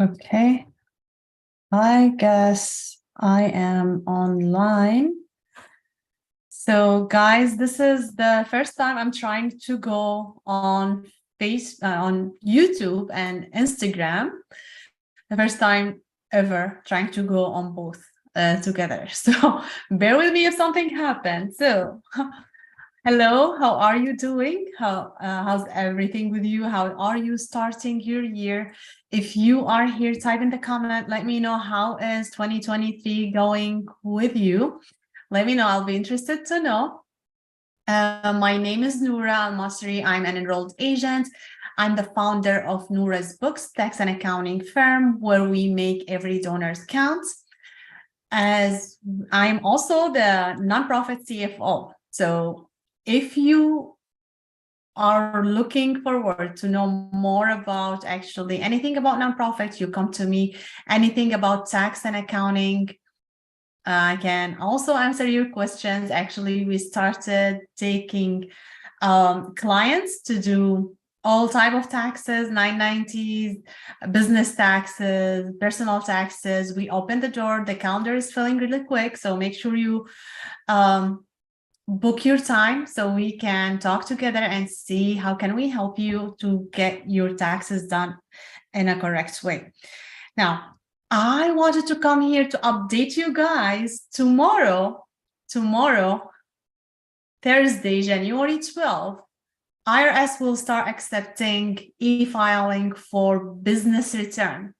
Okay, I guess I am online. So guys, this is the first time I'm trying to go on on YouTube and Instagram. The first time ever trying to go on both together. So bear with me if something happens. So hello, how are you doing? How's everything with you? How are you starting your year? If you are here, type in the comment. Let me know how is 2023 going with you. Let me know. I'll be interested to know. My name is Noura Al-Masri. I'm an enrolled agent. I'm the founder of Noura's Books, tax and accounting firm, where we make every donor's count. As I'm also the nonprofit CFO. So if you are looking forward to know more about actually anything about nonprofits, you come to me. Anything about tax and accounting, I can also answer your questions. Actually, we started taking clients to do all type of taxes, 990s, business taxes, personal taxes. We opened the door. The calendar is filling really quick, so make sure you book your time so we can talk together and see how can we help you to get your taxes done in a correct way. Now, I wanted to come here to update you guys tomorrow, Thursday, January 12th, IRS will start accepting e-filing for business return.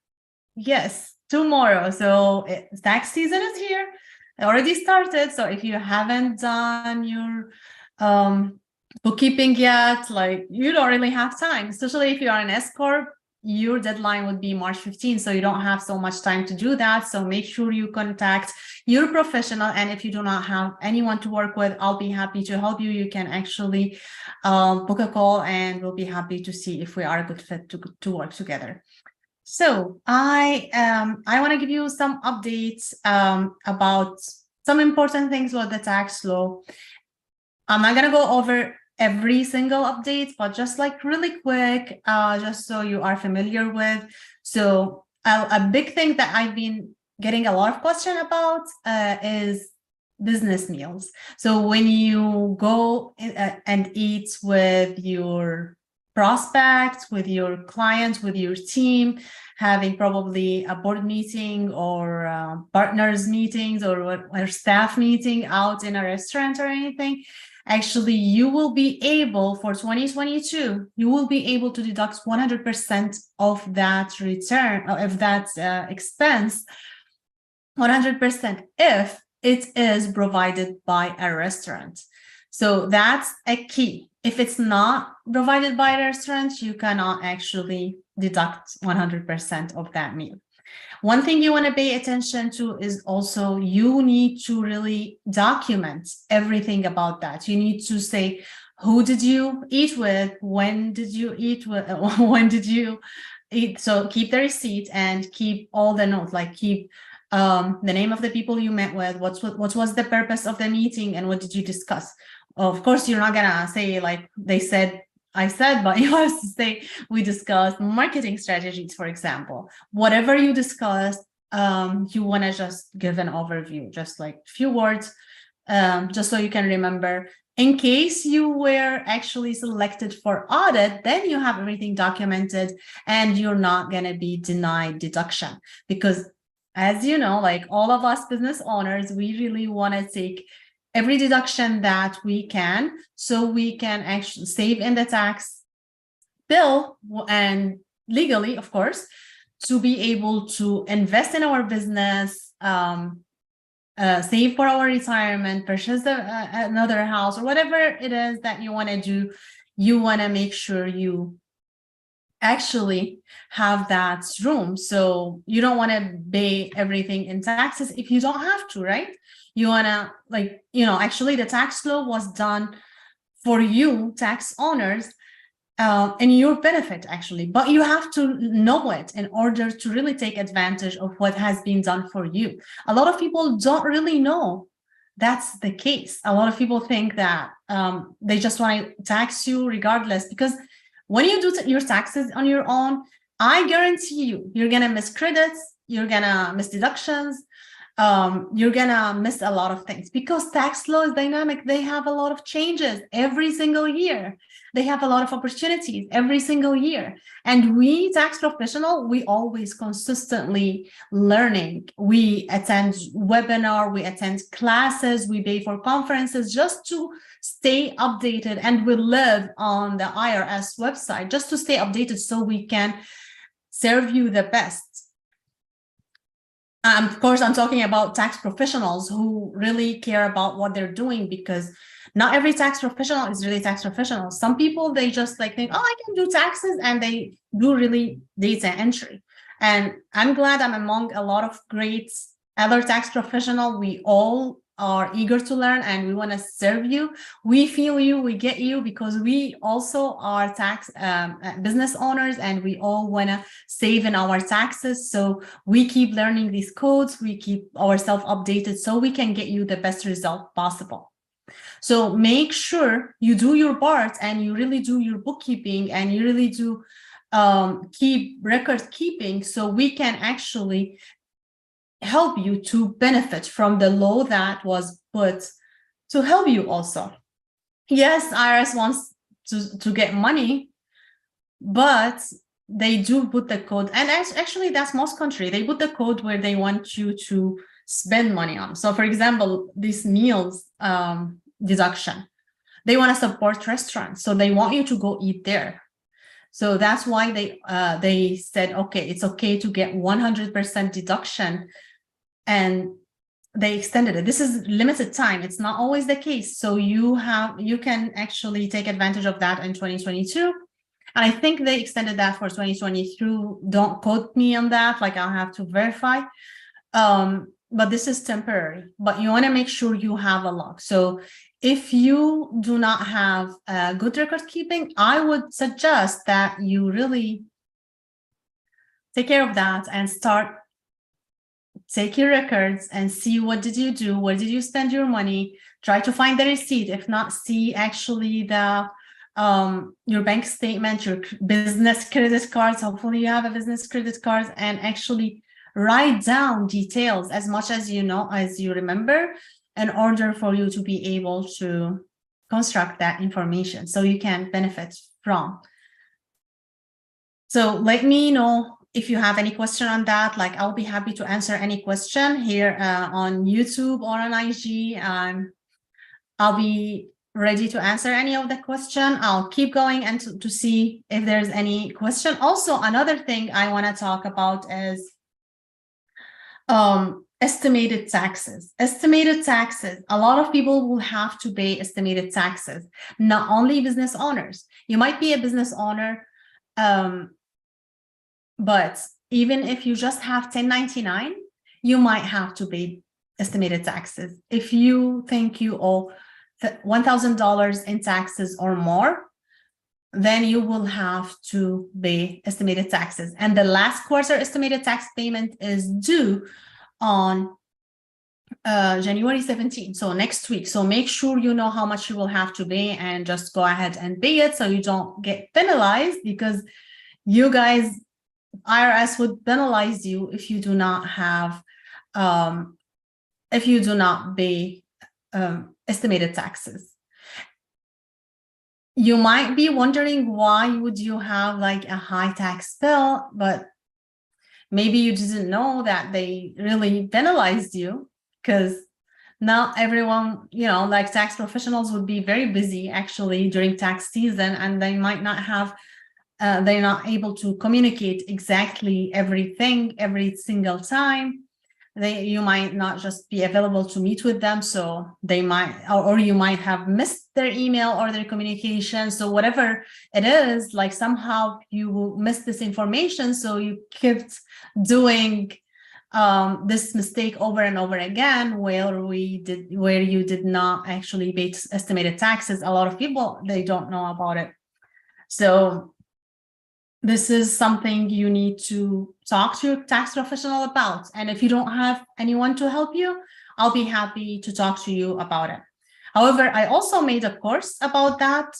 Yes, tomorrow. So tax season is here. It already started. So if you haven't done your bookkeeping yet, like you don't really have time, especially if you are an S Corp, your deadline would be March 15th. So you don't have so much time to do that. So make sure you contact your professional. And if you do not have anyone to work with, I'll be happy to help you. You can actually book a call and we'll be happy to see if we are a good fit to work together. So I want to give you some updates about some important things with the tax law. I'm not going to go over every single update, but just like really quick, just so you are familiar with. So a big thing that I've been getting a lot of question about is business meals. So when you go and eat with your prospects, with your clients, with your team, having probably a board meeting or partners meetings or staff meeting out in a restaurant or anything, actually you will be able for 2022, you will be able to deduct 100% of that return, of that expense, 100% if it is provided by a restaurant. So that's a key. If it's not provided by a restaurant, you cannot actually deduct 100% of that meal. One thing you want to pay attention to is also you need to really document everything about that. You need to say, who did you eat with? When did you eat with? When did you eat? So keep the receipt and keep all the notes, like keep the name of the people you met with, what was the purpose of the meeting, and what did you discuss? Of course, you're not gonna say like they said, I said, but you have to say we discussed marketing strategies, for example. Whatever you discussed, you want to just give an overview, just like a few words, just so you can remember. In case you were actually selected for audit, then you have everything documented and you're not going to be denied deduction. Because as you know, like all of us business owners, we really want to take every deduction that we can, so we can actually save in the tax bill and legally, of course, to be able to invest in our business, save for our retirement, purchase another house, or whatever it is that you want to do. You want to make sure you actually have that room. So you don't want to pay everything in taxes if you don't have to, right? You want to, like, actually the tax law was done for you, tax owners, in your benefit, actually, but you have to know it in order to really take advantage of what has been done for you. A lot of people don't really know that's the case. A lot of people think that they just want to tax you regardless, because when you do your taxes on your own, I guarantee you, you're going to miss credits, you're going to miss deductions, you're going to miss a lot of things because tax law is dynamic. They have a lot of changes every single year. They have a lot of opportunities every single year. And we tax professional, we always consistently learning. We attend webinar, we attend classes, we pay for conferences just to stay updated. And we live on the IRS website just to stay updated so we can serve you the best. Of course, I'm talking about tax professionals who really care about what they're doing, because not every tax professional is really tax professional. Some people, they just like think, oh, I can do taxes, and they do really data entry. And I'm glad I'm among a lot of great other tax professionals. We all are eager to learn and we want to serve you. We feel you, we get you, because we also are tax business owners and we all want to save in our taxes. So we keep learning these codes, we keep ourselves updated so we can get you the best result possible. So make sure you do your part and you really do your bookkeeping and you really do keep record keeping, so we can actually help you to benefit from the law that was put to help you also. Yes, IRS wants to get money, but they do put the code, and actually that's most country, they put the code where they want you to spend money on. So for example, this meals deduction, they want to support restaurants, so they want you to go eat there. So that's why they said, okay, it's okay to get 100% deduction, and they extended it. This is limited time. It's not always the case. So you can actually take advantage of that in 2022. And I think they extended that for 2023. Don't quote me on that. Like, I'll have to verify. But this is temporary, but you want to make sure you have a log. So if you do not have good record keeping, I would suggest that you really take care of that and start take your records and see what did you do, where did you spend your money, try to find the receipt. If not, see actually the your bank statement, your business credit cards. Hopefully you have a business credit card, and actually write down details as much as you know, as you remember, in order for you to be able to construct that information so you can benefit from. So let me know if you have any question on that. Like, I'll be happy to answer any question here on YouTube or on IG. I'll be ready to answer any of the question. I'll keep going and to see if there's any question. Also, another thing I want to talk about is estimated taxes. Estimated taxes. A lot of people will have to pay estimated taxes, not only business owners. You might be a business owner, but even if you just have 1099, you might have to pay estimated taxes. If you think you owe $1,000 in taxes or more, then you will have to pay estimated taxes. And the last quarter estimated tax payment is due on January 17th, so next week. So make sure you know how much you will have to pay and just go ahead and pay it so you don't get penalized, because you guys, IRS would penalize you if you do not have, if you do not pay estimated taxes. You might be wondering, why would you have like a high tax bill? But maybe you didn't know that they really penalized you, because not everyone, you know, like tax professionals would be very busy actually during tax season, and they might not have they're not able to communicate exactly everything every single time. You might not just be available to meet with them, so they might, or you might have missed their email or their communication. So whatever it is, like somehow you missed this information, so you kept doing this mistake over and over again, where you did not actually pay estimated taxes. A lot of people, they don't know about it. So this is something you need to talk to your tax professional about. And if you don't have anyone to help you, I'll be happy to talk to you about it. However, I also made a course about that.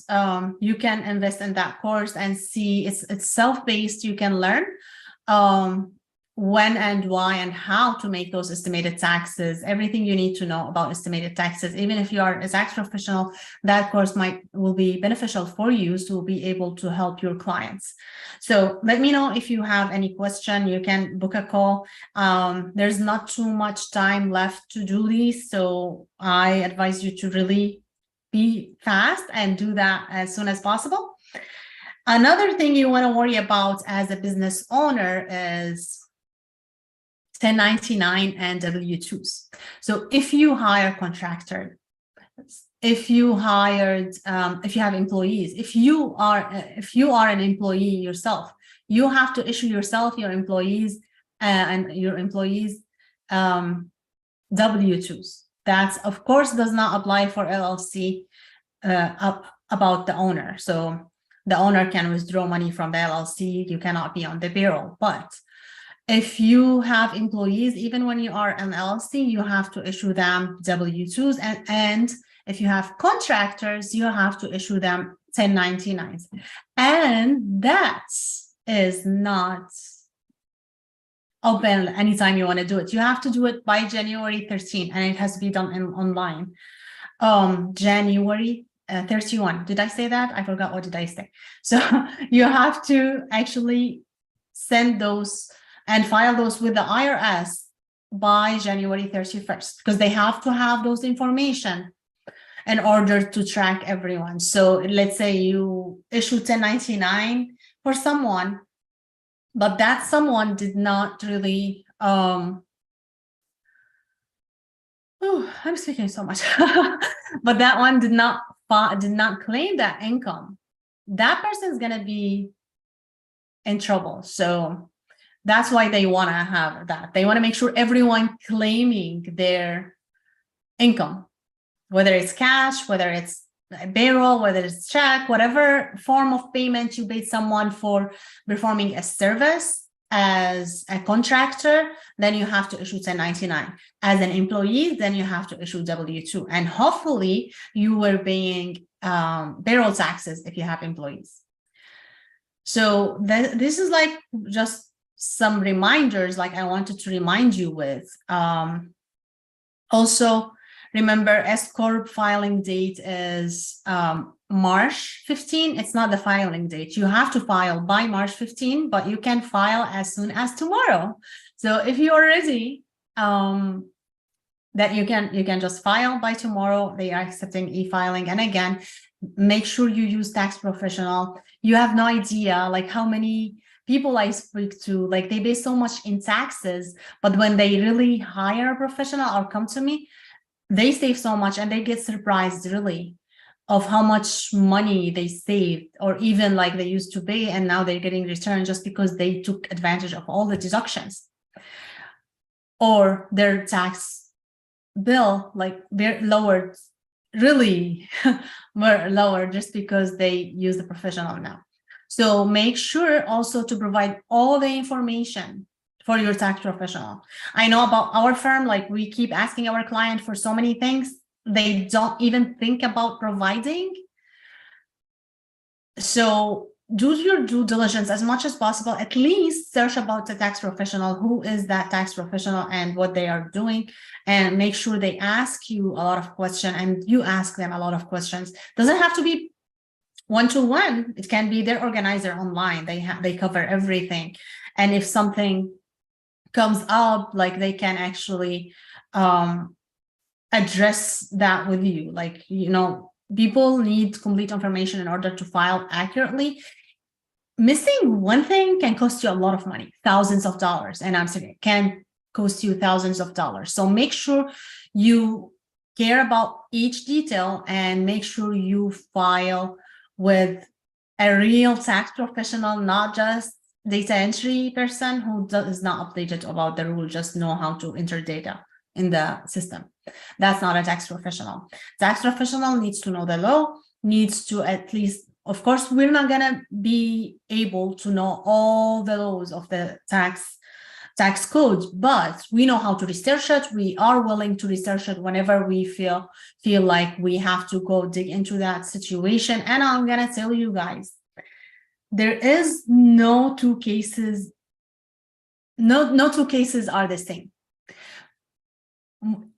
You can invest in that course and see it's self-paced. You can learn when and why and how to make those estimated taxes, everything you need to know about estimated taxes. Even if you are a tax professional, that course will be beneficial for you, so you'll be able to help your clients. So let me know if you have any question. You can book a call. There's not too much time left to do these, so I advise you to really be fast and do that as soon as possible. Another thing you want to worry about as a business owner is 1099 and W-2s. So if you hire contractor, if you hired, if you have employees, if you are an employee yourself, you have to issue yourself, your employees, and your employees W-2s. That's, of course, does not apply for LLC about the owner. So the owner can withdraw money from the LLC. You cannot be on the payroll. But if you have employees, even when you are an LLC, you have to issue them W-2s. And if you have contractors, you have to issue them 1099s. And that is not open anytime you want to do it. You have to do it by January 13, and it has to be done online. January 31. Did I say that? I forgot. What did I say? So you have to actually send those and file those with the IRS by January 31st, because they have to have those information in order to track everyone. So let's say you issue 1099 for someone, but that someone did not really, I'm speaking so much, but that one did not claim that income. That person is going to be in trouble. So that's why they want to have that. They want to make sure everyone claiming their income, whether it's cash, whether it's payroll, whether it's check, whatever form of payment you paid someone for performing a service as a contractor, then you have to issue 1099. As an employee, then you have to issue W-2. And hopefully you were paying payroll taxes if you have employees. So this is like just some reminders, like I wanted to remind you with. Also, remember, S Corp filing date is March 15. It's not the filing date. You have to file by March 15, but you can file as soon as tomorrow. So if you are ready, that you can just file by tomorrow. They are accepting e-filing. And again, make sure you use tax professional. You have no idea like how many people I speak to, like they pay so much in taxes, but when they really hire a professional or come to me, they save so much, and they get surprised really of how much money they saved, or even like they used to pay and now they're getting returned just because they took advantage of all the deductions, or their tax bill like they're lowered, really were lower just because they use the professional now. So make sure also to provide all the information for your tax professional. I know about our firm, like we keep asking our client for so many things, they don't even think about providing. So do your due diligence as much as possible. At least search about the tax professional, who is that tax professional and what they are doing, and make sure they ask you a lot of questions and you ask them a lot of questions. Doesn't have to be one-to-one. It can be their organizer online. They cover everything. And if something comes up, like they can actually address that with you. Like, you know, people need complete information in order to file accurately. Missing one thing can cost you a lot of money, thousands of dollars. And I'm saying it can cost you thousands of dollars. So make sure you care about each detail and make sure you file with a real tax professional, not just data entry person who is not updated about the rule, just know how to enter data in the system. That's not a tax professional. Tax professional needs to know the law, needs to at least, of course, we're not going to be able to know all the laws of the tax tax code, but we know how to research it. We are willing to research it whenever we feel like we have to go dig into that situation. And I'm gonna tell you guys, there is no two cases, no two cases are the same.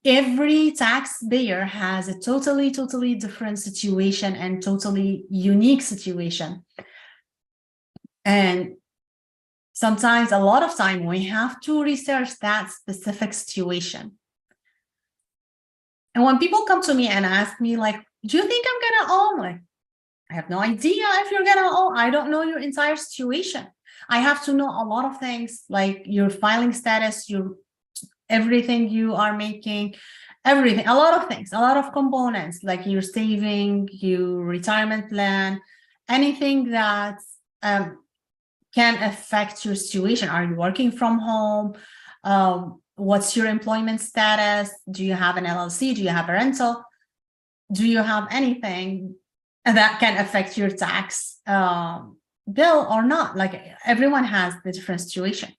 Every taxpayer has a totally different situation and totally unique situation. And sometimes, a lot of time, we have to research that specific situation. And when people come to me and ask me, like, do you think I'm gonna own? Like, I have no idea if you're gonna own. I don't know your entire situation. I have to know a lot of things, like your filing status, your everything you are making, everything, a lot of things, a lot of components, like your saving, your retirement plan, anything that can affect your situation. Are you working from home? What's your employment status? Do you have an LLC? Do you have a rental? Do you have anything that can affect your tax bill or not? Like, everyone has the different situation.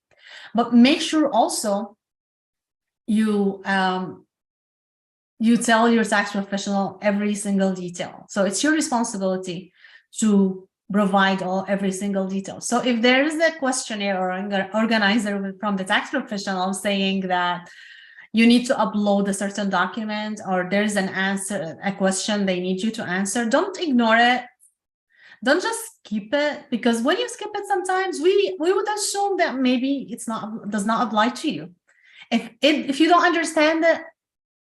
But make sure also you tell your tax professional every single detail. So it's your responsibility to provide every single detail. So if there is a questionnaire or an organizer from the tax professional saying that you need to upload a certain document, or there's an answer, a question they need you to answer, don't ignore it. Don't just skip it, because when you skip it, sometimes we would assume that maybe does not apply to you. If you don't understand it,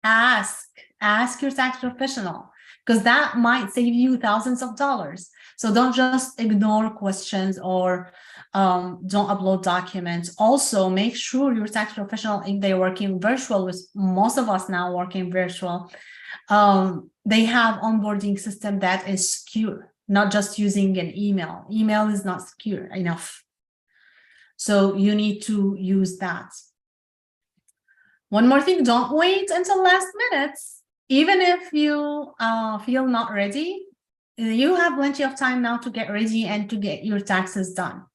ask your tax professional, because that might save you thousands of dollars. So don't just ignore questions or don't upload documents. Also, make sure your tax professional, if they're working virtual, with most of us now working virtual, they have onboarding system that is secure, not just using an email. Email is not secure enough. So you need to use that. One more thing, don't wait until last minute. Even if you feel not ready, you have plenty of time now to get ready and to get your taxes done.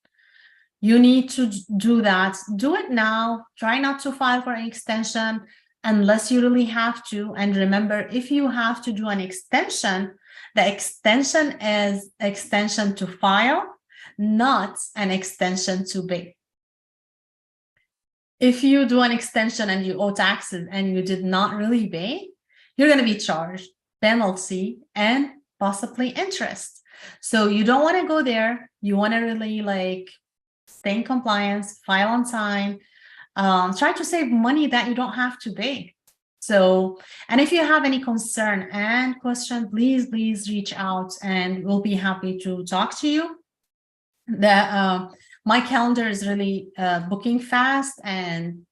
You need to do that. Do it now. Try not to file for an extension unless you really have to. And remember, if you have to do an extension, the extension is extension to file, not an extension to pay. If you do an extension and you owe taxes and you did not really pay, you're going to be charged penalty and possibly interest. So you don't want to go there. You want to really stay in compliance, file on time, try to save money that you don't have to pay. So, and if you have any concern and question, please reach out and we'll be happy to talk to you. My calendar is really booking fast, and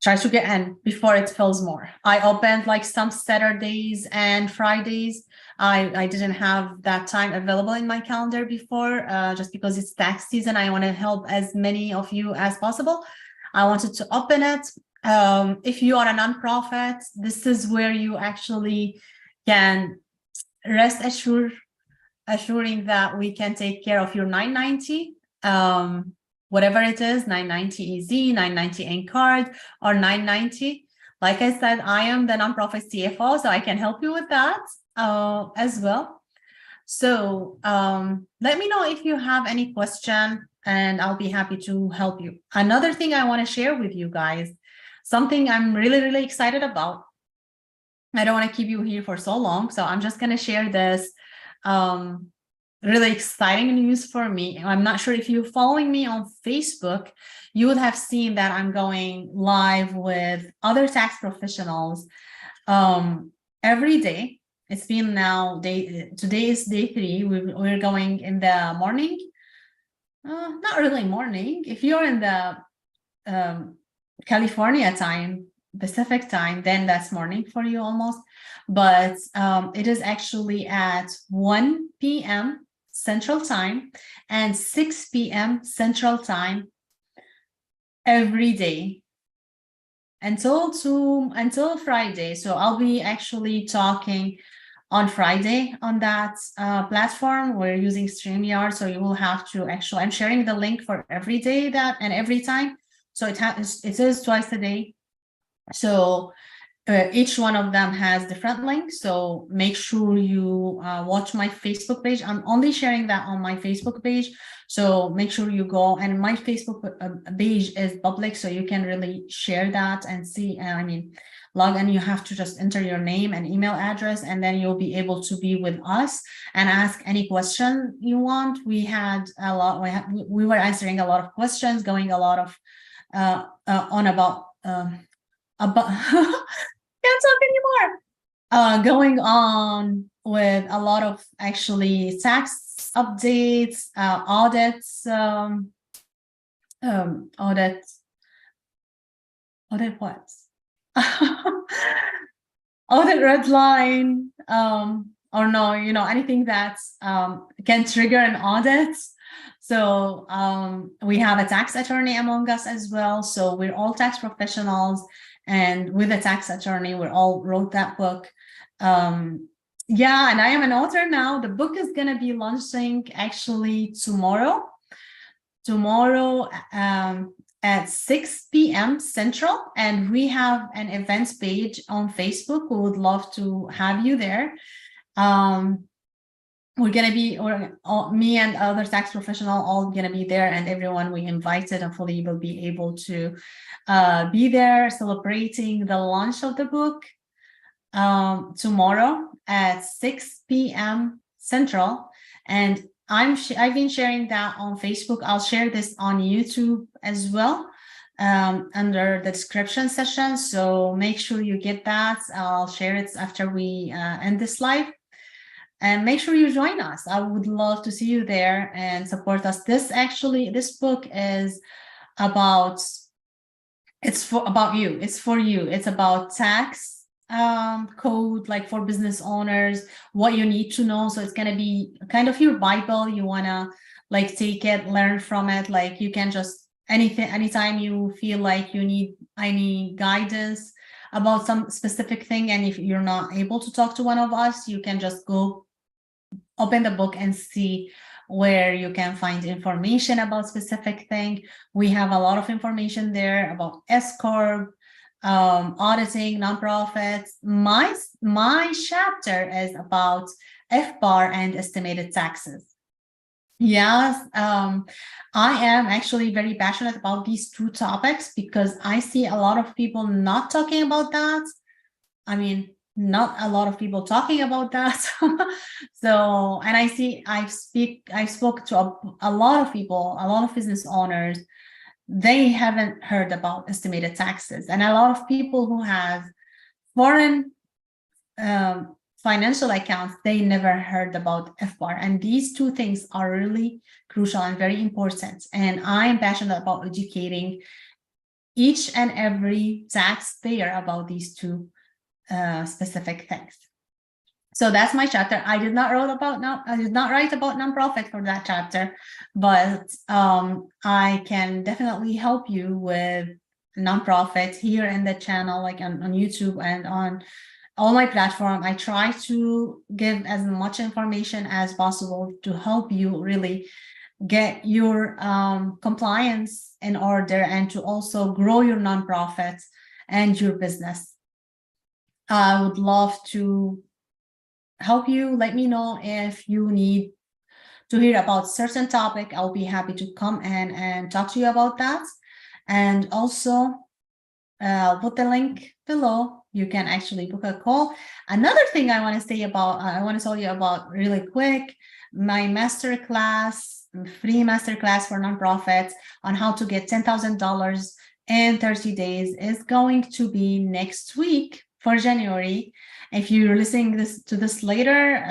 try to get in before it fills more. I opened like some Saturdays and Fridays. I didn't have that time available in my calendar before, just because it's tax season. I want to help as many of you as possible. I wanted to open it. If you are a nonprofit, this is where you actually can rest assuring that we can take care of your 990, whatever it is, 990 EZ, 990 N card, or 990. Like I said, I am the nonprofit CFO, so I can help you with that as well. So let me know if you have any question, and I'll be happy to help you. Another thing I want to share with you guys, something I'm really excited about. I don't want to keep you here for so long, so I'm just going to share this really exciting news for me. I'm not sure if you're following me on Facebook, you would have seen that I'm going live with other tax professionals every day. It's been now today is day 3. We're going in the morning. Not really morning. If you're in the California time, Pacific time, then that's morning for you almost. But it is actually at 1 p.m. Central Time and 6 p.m. Central Time every day until Friday. So I'll be actually talking on Friday on that platform. We're using StreamYard, so you will have to actually, I'm sharing the link for every day that and every time. So it is twice a day. So each one of them has different links. So make sure you watch my Facebook page. I'm only sharing that on my Facebook page. So make sure you go, and my Facebook page is public, so you can really share that and see, I mean, log in. You have to just enter your name and email address, and then you'll be able to be with us and ask any question you want. We had a lot, we were answering a lot of questions, going a lot of on about can't talk anymore. Going on with a lot of actually tax updates, audits, audit what? Audit red line, or no, you know, anything that can trigger an audit. So we have a tax attorney among us as well. So we're all tax professionals, and with a tax attorney, we all wrote that book. Yeah, and I am an author now. The book is going to be launching actually tomorrow at 6 p.m. Central, and we have an events page on Facebook. We would love to have you there. We're going to be, or me and other tax professional, all going to be there, and everyone we invited hopefully will be able to be there celebrating the launch of the book tomorrow at 6 p.m. Central. And I've been sharing that on Facebook. I'll share this on YouTube as well under the description session. So make sure you get that. I'll share it after we end this live. And make sure you join us. I would love to see you there and support us. This book is about, about you. It's for you. It's about tax code, like for business owners, what you need to know. So it's going to be kind of your Bible. You want to like take it, learn from it. Like you can just anytime you feel like you need any guidance about some specific thing, and if you're not able to talk to one of us, you can just go open the book and see where you can find information about specific thing. We have a lot of information there about S-Corp, auditing, nonprofits. My chapter is about FBAR and estimated taxes. Yes, I am actually very passionate about these two topics because I see a lot of people not talking about that. I mean, not a lot of people talking about that. So, and I spoke to a lot of people, a lot of business owners. They haven't heard about estimated taxes, and a lot of people who have foreign financial accounts, they never heard about FBAR. And these two things are really crucial and very important. And I am passionate about educating each and every taxpayer about these two specific things. So that's my chapter. I did not write about nonprofit for that chapter, but I can definitely help you with nonprofit here in the channel, like on YouTube and on all my platform. I try to give as much information as possible to help you really get your compliance in order and to also grow your nonprofit and your business. I would love to help you. Let me know if you need to hear about certain topic. I'll be happy to come in and talk to you about that. And also I'll put the link below. You can actually book a call. Another thing I want to say about, I want to tell you about really quick, my masterclass, free masterclass for nonprofits on how to get $10,000 in 30 days is going to be next week for January. If you're listening to this later,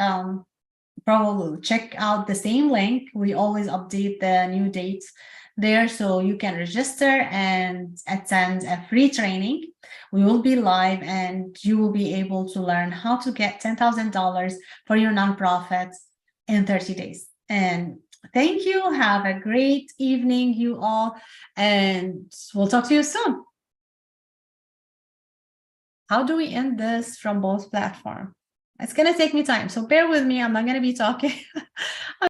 probably check out the same link. We always update the new dates there, so you can register and attend a free training. We will be live, and you will be able to learn how to get $10,000 for your nonprofit in 30 days. And thank you. Have a great evening, you all, and we'll talk to you soon. How do we end this from both platforms? It's going to take me time. So bear with me. I'm not going to be talking